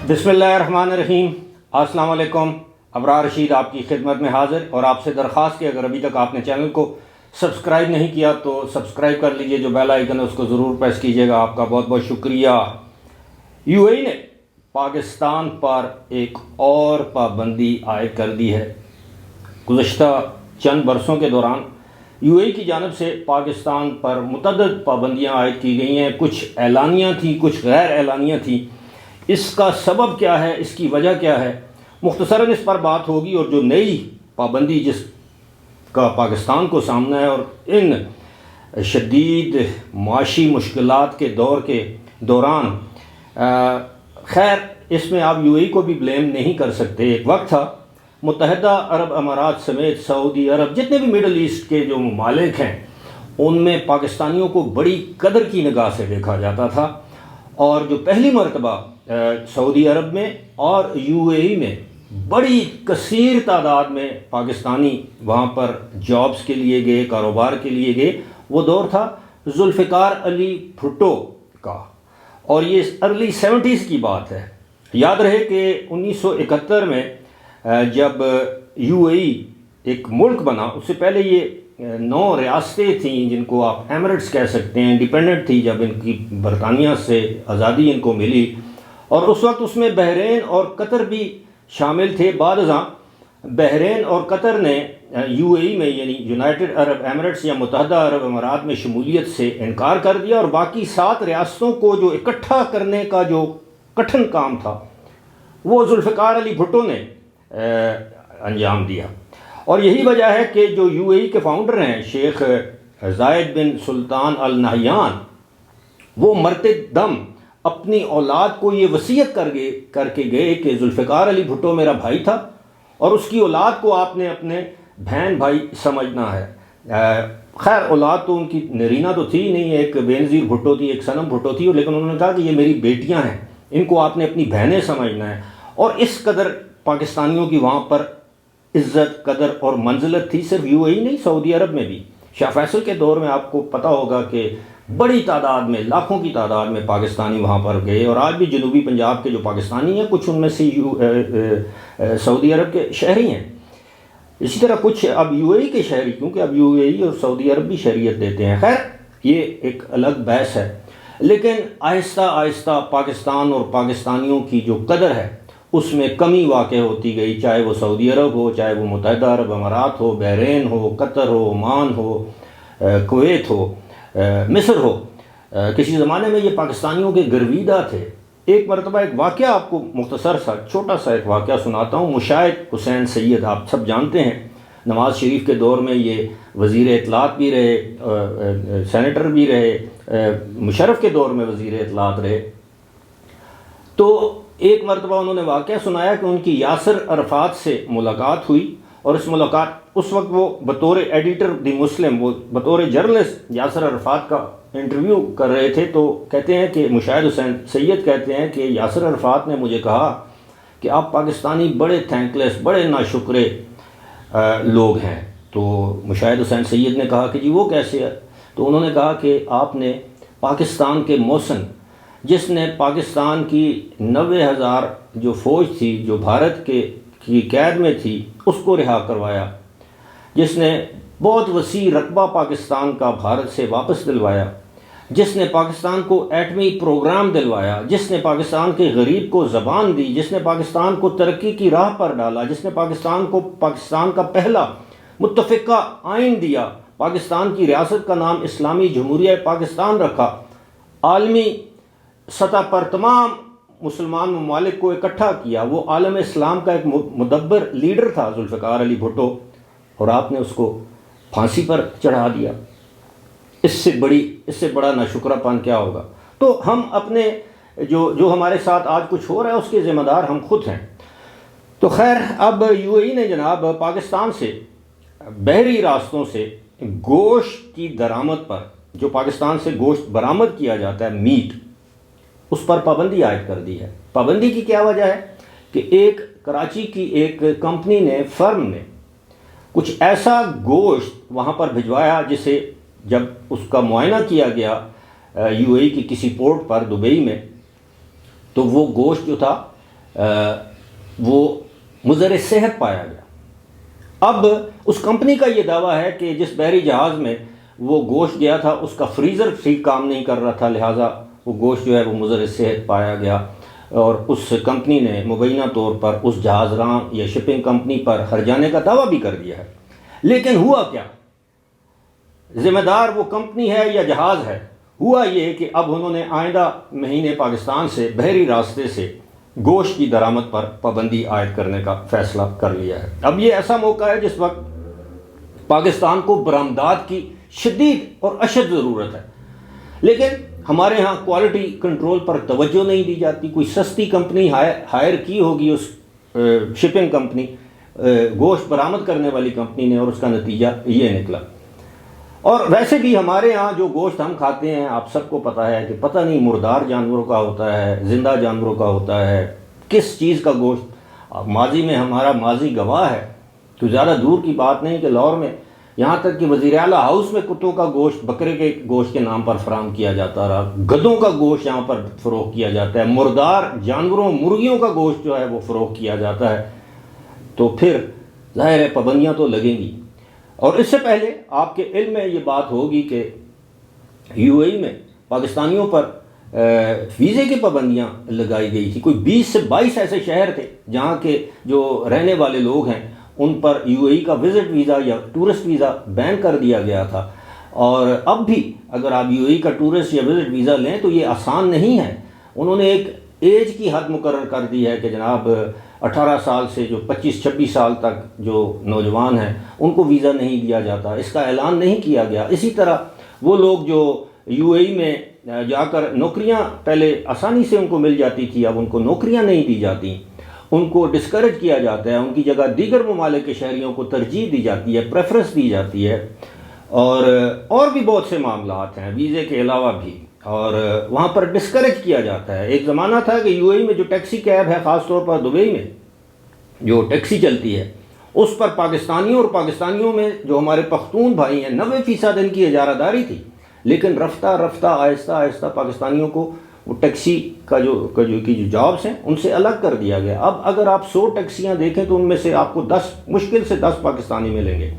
बिस्मिल्लाहिर्रहमानिर्रहीम। अस्सलाम वालेकुम। अबरार रशीद आपकी खिदमत में हाज़िर, और आपसे दरख्वास्त कि अगर अभी तक आपने चैनल को सब्सक्राइब नहीं किया तो सब्सक्राइब कर लीजिए, जो बेल आइकन है उसको ज़रूर प्रेस कीजिएगा। आपका बहुत बहुत शुक्रिया। यूएई ने पाकिस्तान पर एक और पाबंदी आयद कर दी है। गुज़श्ता चंद बरसों के दौरान यूएई की जानिब से पाकिस्तान पर मुतअद्दिद पाबंदियाँ आयद की गई हैं। कुछ एलानियाँ थी, कुछ गैर एलानियाँ थी। इसका सबब क्या है, इसकी वजह क्या है, मुख्तसरन इस पर बात होगी। और जो नई पाबंदी जिसका पाकिस्तान को सामना है, और इन शदीद माशी मुश्किलात के दौरान खैर इसमें आप यूएई को भी ब्लेम नहीं कर सकते। एक वक्त था मुत्तहिदा अरब अमारात समेत सऊदी अरब, जितने भी मिडल ईस्ट के जो ममालिक हैं, उनमें पाकिस्तानियों को बड़ी कदर की निगाह से देखा जाता था। और जो पहली मरतबा सऊदी अरब में और यूएई में बड़ी कसीर तादाद में पाकिस्तानी वहाँ पर जॉब्स के लिए गए, कारोबार के लिए गए, वो दौर था जुल्फ़िकार अली भुट्टो का। और ये अर्ली 70s की बात है। याद रहे कि 1971 में जब यूएई एक मुल्क बना, उससे पहले ये 9 रियासतें थीं जिनको आप एमिरेट्स कह सकते हैं, इंडिपेंडेंट थी जब इनकी बरतानिया से आज़ादी इनको मिली। और उस वक्त उसमें बहरीन और कतर भी शामिल थे। बाद बहरीन और कतर ने यूएई में यानी यूनाइटेड अरब एमिरेट्स या मुत्तहिदा अरब अमारात में शमूलियत से इनकार कर दिया, और बाकी 7 रियासतों को जो इकट्ठा करने का जो कठिन काम था वो जुल्फ़िकार अली भुट्टो ने अंजाम दिया। और यही वजह है कि जो यूएई के फाउंडर हैं शेख ज़ायद बिन सुल्तान अल नहयान, वो मरते दम अपनी औलाद को ये वसीयत करके गए कि जुल्फ़िकार अली भुट्टो मेरा भाई था और उसकी औलाद को आपने अपने बहन भाई समझना है। खैर औलाद तो उनकी नरीना तो थी नहीं, एक बेनज़ीर भुट्टो थी, एक सनम भुट्टो थी, लेकिन उन्होंने कहा कि ये मेरी बेटियां हैं, इनको आपने अपनी बहनें समझना है। और इस कदर पाकिस्तानियों की वहाँ पर इज़्ज़त, कदर और मंजिलत थी। सिर्फ यूएई नहीं, सऊदी अरब में भी शाह फैसल के दौर में आपको पता होगा कि बड़ी तादाद में, लाखों की तादाद में पाकिस्तानी वहाँ पर गए। और आज भी जनूबी पंजाब के जो पाकिस्तानी हैं, कुछ उनमें से सऊदी अरब के शहरी हैं। इसी तरह कुछ अब यूएई के शहरी, क्योंकि अब यूएई और सऊदी अरब भी शहरियत देते हैं। खैर ये एक अलग बहस है। लेकिन आहिस्ता आहिस्ता पाकिस्तान और पाकिस्तानियों की जो कदर है उसमें कमी वाक़ होती गई, चाहे वो सऊदी अरब हो, चाहे वो मुत्तहिदा अरब अमारात हो, बहरीन हो, कतर हो, ओमान हो, कुवैत हो, मिस्र हो। किसी ज़माने में ये पाकिस्तानियों के गर्विदा थे। एक मरतबा एक वाक़या आपको मुख्तसर सा छोटा सा एक वाक़या सुनाता हूँ। मुशाहिद हुसैन सैयद आप सब जानते हैं, नवाज़ शरीफ के दौर में ये वज़ीर इत्तलात भी रहे, सेनेटर भी रहे, मुशर्रफ के दौर में वज़ीर इत्तलात रहे। तो एक मरतबा उन्होंने वाक़या सुनाया कि उनकी यासिर अरफ़ात से मुलाकात हुई, और इस मुलाकात उस वक्त वो बतौर एडिटर दी मुस्लिम, वो बतौर जर्नलिस्ट यासिर अरफ़ात का इंटरव्यू कर रहे थे। तो कहते हैं कि मुशाहिद हुसैन सैयद कहते हैं कि यासिर अरफ़ात ने मुझे कहा कि आप पाकिस्तानी बड़े थैंकलेस, बड़े नाशुक्रे लोग हैं। तो मुशाहिद हुसैन सैयद ने कहा कि जी वो कैसे है? तो उन्होंने कहा कि आपने पाकिस्तान के मौसन, जिसने पाकिस्तान की 90,000 जो फ़ौज थी जो भारत की कैद में थी उसको रिहा करवाया, जिसने बहुत वसी रकबा पाकिस्तान का भारत से वापस दिलवाया, जिसने पाकिस्तान को एटमी प्रोग्राम दिलवाया, जिसने पाकिस्तान के गरीब को ज़बान दी, जिसने पाकिस्तान को तरक्की की राह पर डाला, जिसने पाकिस्तान को पाकिस्तान का पहला मुत्तफ़िका आइन दिया, पाकिस्तान की रियासत का नाम इस्लामी जमहूरिया पाकिस्तान रखा, आलमी सतह पर तमाम मुसलमान ममालिक को इकट्ठा किया, वो आलम इस्लाम का एक मुदब्बर लीडर था जुल्फ़िकार अली भुट्टो, और आपने उसको फांसी पर चढ़ा दिया। इससे बड़ा नाशुक्रापन क्या होगा? तो हम अपने जो हमारे साथ आज कुछ हो रहा है उसके ज़िम्मेदार हम खुद हैं। तो खैर अब यूएई ने जनाब पाकिस्तान से बहरी रास्तों से गोश्त की दरामद पर, जो पाकिस्तान से गोश्त बरामद किया जाता है, मीट, उस पर पाबंदी आयद कर दी है। पाबंदी की क्या वजह है कि एक कराची की एक कंपनी ने, फर्म ने कुछ ऐसा गोश्त वहाँ पर भिजवाया जिसे जब उसका मुआयना किया गया यूएई की किसी पोर्ट पर दुबई में, तो वो गोश्त जो था وہ مضر صحت پایا گیا۔ اب اس کمپنی کا یہ دعویٰ ہے کہ جس بحری جہاز میں وہ گوشت گیا تھا اس کا فریزر ٹھیک کام نہیں کر رہا تھا، لہٰذا وہ گوشت جو ہے وہ مضر صحت پایا گیا، اور اس کمپنی نے مبینہ طور پر اس جہاز راں یا شپنگ کمپنی پر ہرجانے کا دعویٰ بھی کر دیا ہے۔ لیکن ہوا کیا؟ ذمہ دار وہ کمپنی ہے یا جہاز ہے؟ ہوا یہ کہ اب انہوں نے آئندہ مہینے پاکستان سے بحری راستے سے گوشت کی درآمد پر پابندی عائد کرنے کا فیصلہ کر لیا ہے۔ اب یہ ایسا موقع ہے جس وقت پاکستان کو برآمدات کی شدید اور اشد ضرورت ہے، لیکن ہمارے ہاں کوالٹی کنٹرول پر توجہ نہیں دی جاتی۔ کوئی سستی کمپنی ہائر کی ہوگی اس شپنگ کمپنی، گوشت برآمد کرنے والی کمپنی نے، اور اس کا نتیجہ یہ نکلا۔ اور ویسے بھی ہمارے ہاں جو گوشت ہم کھاتے ہیں، آپ سب کو پتہ ہے کہ پتہ نہیں مردار جانوروں کا ہوتا ہے، زندہ جانوروں کا ہوتا ہے، کس چیز کا گوشت۔ ماضی میں ہمارا ماضی گواہ ہے، تو زیادہ دور کی بات نہیں کہ لاہور میں یہاں تک کہ وزیر اعلیٰ ہاؤس میں کتوں کا گوشت بکرے کے گوشت کے نام پر فراہم کیا جاتا رہا، گدھوں کا گوشت یہاں پر فروخت کیا جاتا ہے، مردار جانوروں مرغیوں کا گوشت جو ہے وہ فروخت کیا جاتا ہے۔ تو پھر ظاہر ہے پابندیاں تو لگیں گی۔ اور اس سے پہلے آپ کے علم میں یہ بات ہوگی کہ یو اے ای میں پاکستانیوں پر ویزے کی پابندیاں لگائی گئی تھی۔ کوئی 20 سے 22 ایسے شہر تھے جہاں کے جو رہنے والے لوگ ہیں ان پر یو اے ای کا وزٹ ویزا یا ٹورسٹ ویزا بین کر دیا گیا تھا۔ اور اب بھی اگر آپ یو اے ای کا ٹورسٹ یا وزٹ ویزا لیں تو یہ آسان نہیں ہے۔ انہوں نے ایک ایج کی حد مقرر کر دی ہے کہ جناب 18 سال سے جو 25-26 سال تک جو نوجوان ہیں ان کو ویزا نہیں دیا جاتا، اس کا اعلان نہیں کیا گیا۔ اسی طرح وہ لوگ جو یو اے ای میں جا کر نوکریاں پہلے آسانی سے ان کو مل جاتی تھی، اب ان کو نوکریاں نہیں دی جاتی، ان کو ڈسکریج کیا جاتا ہے، ان کی جگہ دیگر ممالک کے شہریوں کو ترجیح دی جاتی ہے، پریفرنس دی جاتی ہے، اور بھی بہت سے معاملات ہیں ویزے کے علاوہ بھی، اور وہاں پر ڈسکریج کیا جاتا ہے۔ ایک زمانہ تھا کہ یو اے ای میں جو ٹیکسی کیب ہے، خاص طور پر دبئی میں جو ٹیکسی چلتی ہے، اس پر پاکستانیوں میں جو ہمارے پختون بھائی ہیں 90% ان کی اجارہ داری تھی، لیکن رفتہ رفتہ آہستہ آہستہ پاکستانیوں کو وہ ٹیکسی کا جو جابس ہیں ان سے الگ کر دیا گیا۔ اب اگر آپ 100 ٹیکسیاں دیکھیں تو ان میں سے آپ کو 10 مشکل سے 10 پاکستانی ملیں گے۔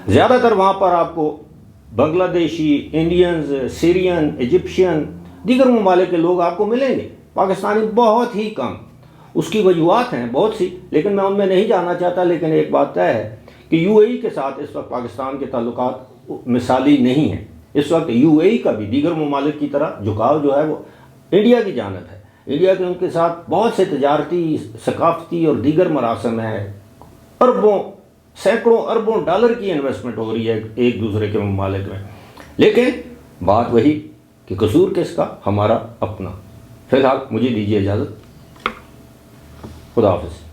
زیادہ تر وہاں پر آپ کو بنگلہ دیشی، انڈینز، سیرین، ایجپشین، دیگر ممالک کے لوگ آپ کو ملیں گے، پاکستانی بہت ہی کم۔ اس کی وجوہات ہیں بہت سی، لیکن میں ان میں نہیں جانا چاہتا، لیکن ایک بات طے ہے کہ یو اے ای کے ساتھ اس وقت پاکستان کے تعلقات مثالی نہیں ہیں۔ اس وقت یو اے ای کا بھی دیگر ممالک کی طرح جھکاؤ جو ہے وہ انڈیا کی جانب ہے۔ انڈیا کے ان کے ساتھ بہت سے تجارتی، ثقافتی اور دیگر مراسم ہیں، سینکڑوں اربوں ڈالر کی انویسٹمنٹ ہو رہی ہے ایک دوسرے کے ممالک میں، لیکن بات وہی کہ قصور کس کا؟ ہمارا اپنا۔ فی الحال مجھے دیجیے اجازت، خدا حافظ۔